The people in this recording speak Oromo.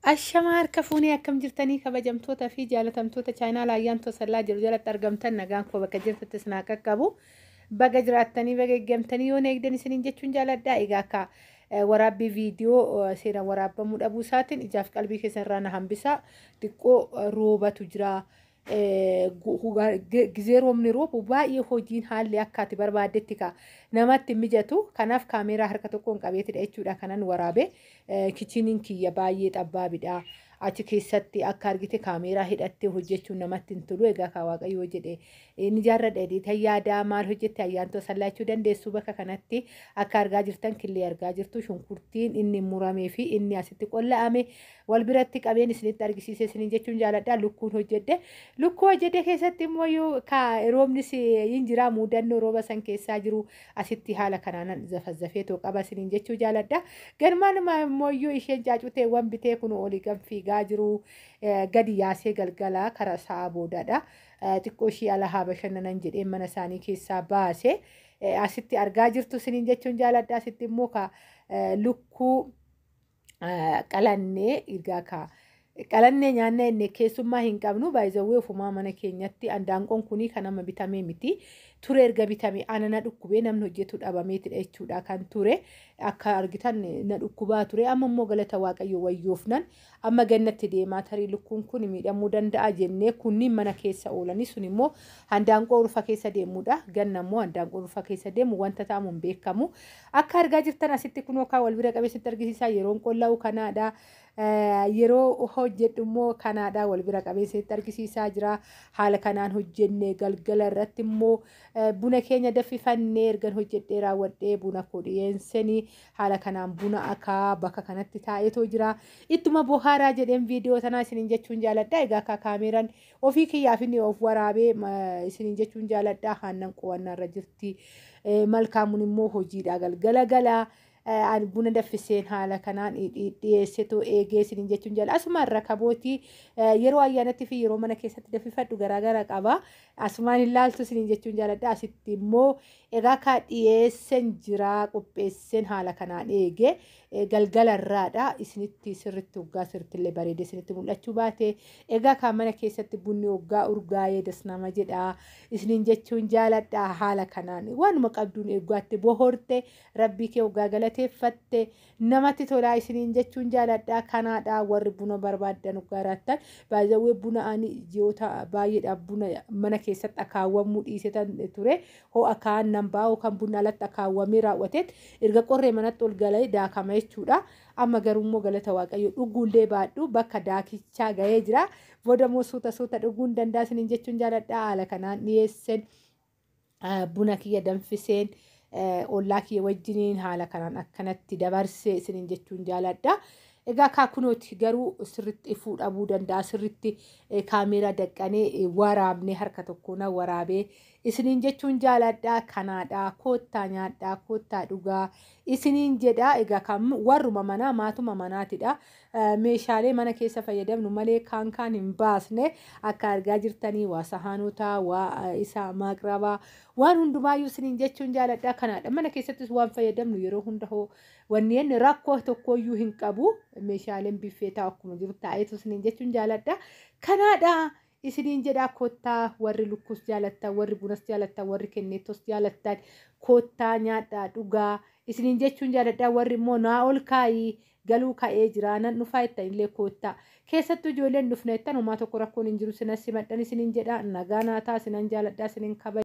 Ashama harka fuunee akkam jirtanii kabajamtoota fi jaalatamtoota chaayinaa laayyaan tosallaa jiru jalatti argamtan nagaan koo bakka jirtattis naa qaqqabu baga jiraattanii baga eeggamtanii yoo eegdan isiniin jechuun jaaladhaa. Egaa akka waraabbii viidiyoo seeraan waraabamuu dhabuu isaatiin ijaaf qalbii keessarraa na hambisa. Xiqqoo roobatu jira. Gizee roobni roobu baay'ee hojiin haalli akka ati barbaaddetti namatti mijatu. Kanaaf kaameeraa harka tokkoon qabeetidha jechuudha kanan waraabe. Kichiniin kiyya baay'ee xabbaabidha. Achi keessatti akka argite kaameeraa hidhattee hojjechuun namatti hin tolu. Egaa ka Waaqayyoo jedhe inni jaarradha edita yaadaa maal hojjette ayyaantoo sallaachuu dandeessu. Bakka kanatti akka argaa jirtan killee argaa jirtu shunkurtiin inni muramee fi inni asitti qolla'ame wal biratti qabeen isinitti argisiise isiniin jechuun jaaladha. Lukkuun hojjedhe. Lukkuu hojjedhe keessatti immoo yoo roobnis hin jira muudannoo rooba san keessaa jiru asitti haala kanaan zafazzafeetoo qaba isiniin jechuu jaaladha. Garmaan immoo isheen caacuteewwan bitee kun olii gamfiigaa jiru gadi yaasee galgalaa karaa sa'a boodadha. Xiqqoo ishii ala haa bashannanan jedhee mana isaanii keessaa baase asitti argaa jirtu isiniin jechuun jaaladha. Asitti immoo lukkuu qalannee egaa qalannee nyaanna inni keessummaa hin qabnu baay'izawwee ofumaa mana keenyatti andaanqoon kunii kan amma bitamee miti ture erga bitame ana na dhukkubee namni hojjetu dhabameetidha jechuudha kan ture akka argitan na dhukkubaa ture amma immoo galata Waaqayyoo wayyoofnan amma gannatti deemaa tarii lukkuun kun miidhamuu danda'a jennee kunniin mana keessa oolanii sun immoo handaanqoo urfa keessa deemuudha ganna immoo handaanqoo urfa keessa deemu wanta ta'amu hin beekamu akka argaa jirtan asitti kunoo kaa wal bira qabeessitti argisiisaa yeroon qollaa'u kanaadha. Yeroo hojjedhu immoo kanaadha wal bira qabeessitti argisiisaa jira. Haala kanaan hojjennee galgala irratti immoo buna keenya danfifannee ergan hojjedhee raawwadhee buna koo dhiyeessanii haala kanaan buna akaa bakka kanatti taa'eetoo jira. Ittuma bohaaraa jedheen viidiyoo tanaa isiniin jechuun jaaladha. Egaa akka kaameeraan ofii kiyyaaf inni of waraabee isiniin jechuun jaaladha. Aannan qo'annaa irra jirti. Malkaamuun immoo hojiidha galgala galaa. Buna danfiseen haala kanaan dhiyeessitu eegee isiniin jechuun jala asumaan rakabootii yeroo ayyaanatti fi yeroo mana keessatti danfifadhu garaagara qaba. Asumaan ilaaltu isiniin jechuun jaaladha. Asitti immoo egaa ka dhiyeessan jira qopheessan haala kanaan eegee galgala irraadha isinitti sirritti waggaa sirriittillee bareedee isinitti mul'achuu baate egaa ka mana keessatti bunni waggaa urgaa'ee dasnama jedha isiniin jechuun jaaladha. Haala kanaan waanuma qabduun eeggaatti bohorte rabbii kee waggaa galateeffatte namatti tolaa isiniin jechuun jaaladha. Kanaadha warri buna barbaadan garaattan baay'ee buna ani ji'oota baay'eedha buna mana keessatti akaawwamuu dhiisetan ture hoo akaan nan baa'u kan bunna alatti akaawwamee raawwateet erga qorree manatti ol galee daakama jechuudha. Amma garuu immoo galata Waaqayyoo dhuguullee baadhu bakka daakichaa ga'ee jira. Booda immoo suuta dhuguun danda'a isiniin jechuun jaaladha. Haala kanaan dhiyeessan buna kiyya danfiseen ollaa kiyya wajjiniin haala kanaan akkanatti dabarsee isiniin jechuun jaaladha. Egaa kaakunooti garuu sirriitti ifuu dhabuu danda'a. Sirriitti kaameeraa daqqanee waraabnee harka tokkoon waraabee isiniin jechuun jaaladha. Kanaadha koottaa nyaadhaa koottaa dhugaa isiniin jedha. Egaa kan warruma manaa maatuma manaatidha. Meeshaalee mana keessa fayyadamnu malee kaan hin baasne akka argaa jirtanii waa sahaanotaa waa isa maaqrabaa waan hundumaayyuu isiniin jechuun jaaladha. Kanaadha mana keessattis waan fayyadamnu yeroo hunda hoo wanneen rakkoo tokkoyyuu hin qabu. Meeshaaleen biffeetaa akkuma jiru taa'eetu isiniin jechuun jaaladha. Kanaadha isiniin jedha koottaa warri lukkuus jaalattan warri bunas jaalattan warri kenneettos jaalattan koottaa nyaadhaa dhugaa isiniin jechuun jaaladha. Warri immoo naa ol kaayii galuu ka'ee jira nan dhufaa jettan illee koottaa keessattuu ijoolleen dhufna jettan homaa tokko rakkoon hin jiru sinas simadhan isiniin jedha. Nagaa naataa isinan jaaladha isiniin kabaja.